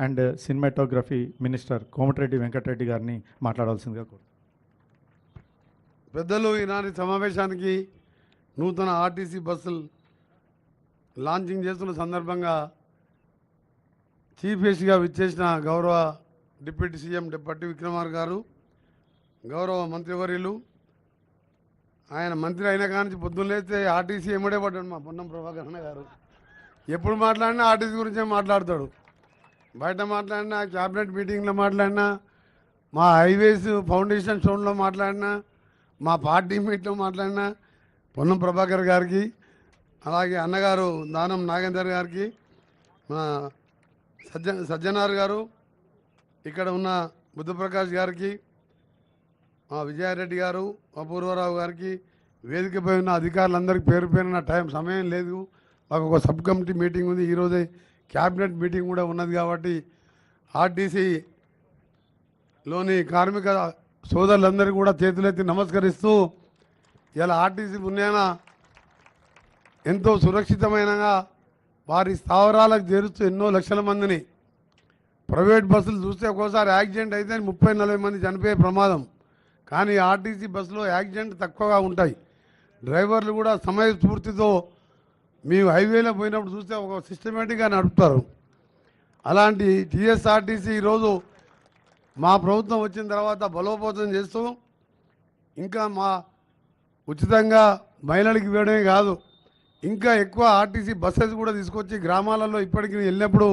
And cinematography minister Komatireddy Venkatareddy గారిని మాట్లాడాల్సిందిగా కోరుతున్నాను. పెద్దలు ఈనాటి సమావేశానికి నూతన ఆర్టీసీ బస్సులు లాంచింగ్ చేస్తున్న సందర్భంగా చీఫ్ గెస్ట్గా విచ్చేసిన గౌరవ డిప్యూటీ సీఎం పట్టి విక్రమార్ గారు, గౌరవ మంత్రివర్యులు, ఆయన మంత్రి అయిన కానించి పొద్దున్న లేస్తే ఆర్టీసీ ఎమ్మడే పడ్డాడు మా పొన్నం ప్రభాకర్ అన్న గారు. ఎప్పుడు మాట్లాడినా ఆర్టీసీ గురించే మాట్లాడతాడు. బయట మాట్లాడినా, క్యాబినెట్ మీటింగ్లో మాట్లాడినా, మా హైవేస్ ఫౌండేషన్ స్టోన్లో మాట్లాడినా, మా పార్టీ మీట్లో మాట్లాడినా పొన్నం ప్రభాకర్ గారికి, అలాగే అన్నగారు దానం నాగేందర్ గారికి, మా సజ్జనార్ గారు, ఇక్కడ ఉన్న బుద్ధప్రకాష్ గారికి, మా విజయారెడ్డి గారు, అపూర్వరావు గారికి, వేదికపై ఉన్న అధికారులందరికీ పేరు పేరున సమయం లేదు, మాకు ఒక సబ్ కమిటీ మీటింగ్ ఉంది, ఈరోజే క్యాబినెట్ మీటింగ్ కూడా ఉన్నది కాబట్టి ఆర్టీసీలోని కార్మిక సోదరులందరికీ కూడా చేతులెత్తి నమస్కరిస్తూ, ఇలా ఆర్టీసీ పుణ్యాన ఎంతో సురక్షితమైనగా వారి స్థావరాలకు చేరుస్తూ ఎన్నో లక్షల మందిని, ప్రైవేట్ బస్సులు చూస్తే ఒక్కోసారి యాక్సిడెంట్ అయితే 30-40 మంది చనిపోయే ప్రమాదం, కానీ ఆర్టీసీ బస్సులో యాక్సిడెంట్ తక్కువగా ఉంటాయి. డ్రైవర్లు కూడా సమయస్ఫూర్తితో మేము హైవేలో పోయినప్పుడు చూస్తే ఒక సిస్టమేటిక్గా నడుపుతారు. అలాంటి టీఎస్ఆర్టీసీ ఈరోజు మా ప్రభుత్వం వచ్చిన తర్వాత బలోపేతం చేస్తూ, ఇంకా మా ఉచితంగా మహిళలకు ఇవ్వడమే కాదు, ఇంకా ఎక్కువ ఆర్టీసీ బస్సెస్ కూడా తీసుకొచ్చి గ్రామాలలో ఇప్పటికి వెళ్ళినప్పుడు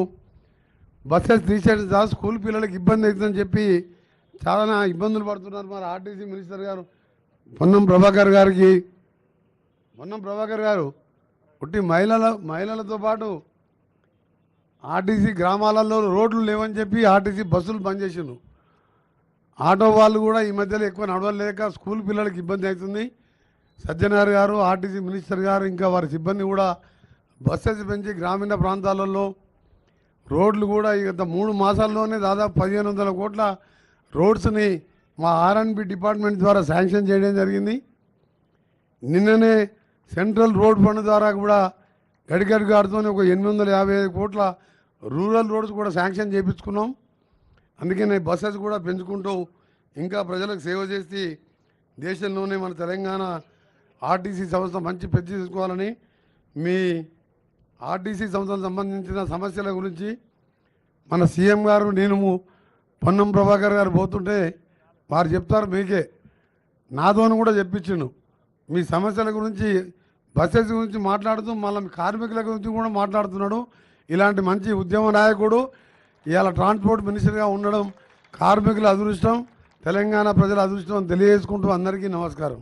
బస్సెస్ తీసేయడం చాలా స్కూల్ పిల్లలకి ఇబ్బంది అవుతుందని చెప్పి చాలా ఇబ్బందులు పడుతున్నారు. మరి ఆర్టీసీ మినిస్టర్ గారు పొన్నం ప్రభాకర్ గారు పుట్టి మహిళలతో పాటు ఆర్టీసీ గ్రామాలలో రోడ్లు లేవని చెప్పి ఆర్టీసీ బస్సులు బంద్ చేసిండ్రు. ఆటో వాళ్ళు కూడా ఈ మధ్యలో ఎక్కువ నడవలేక స్కూల్ పిల్లలకి ఇబ్బంది అవుతుంది. సజ్జనార్ గారు, ఆర్టీసీ మినిస్టర్ గారు, ఇంకా వారి సిబ్బంది కూడా బస్సెస్ పెంచి గ్రామీణ ప్రాంతాలలో రోడ్లు కూడా గత 3 మాసాల్లోనే దాదాపు 1500 కోట్ల రోడ్స్ని మా ఆర్ఎండ్బి డిపార్ట్మెంట్ ద్వారా శాంక్షన్ చేయడం జరిగింది. నిన్ననే సెంట్రల్ రోడ్ ఫండ్ ద్వారా కూడా గడిగడి గారితో ఒక 855 కోట్ల రూరల్ రోడ్స్ కూడా శాంక్షన్ చేయించుకున్నాం. అందుకనే బస్సెస్ కూడా పెంచుకుంటూ ఇంకా ప్రజలకు సేవ చేసి దేశంలోనే మన తెలంగాణ ఆర్టీసీ సంస్థ మంచి పెద్ద తీసుకోవాలని, మీ ఆర్టీసీ సంస్థకు సంబంధించిన సమస్యల గురించి మన సీఎం గారు, నేను పొన్నం ప్రభాకర్ గారు పోతుంటే వారు చెప్తారు, మీకే నాతోను కూడా చెప్పించిండు. మీ సమస్యల గురించి, బస్సెస్ గురించి మాట్లాడుతూ మళ్ళీ కార్మికుల గురించి కూడా మాట్లాడుతున్నాడు. ఇలాంటి మంచి ఉద్యమ నాయకుడు ఇవాళ ట్రాన్స్పోర్ట్ మినిస్టర్గా ఉండడం కార్మికుల అదృష్టం, తెలంగాణ ప్రజల అదృష్టం తెలియజేసుకుంటూ అందరికీ నమస్కారం.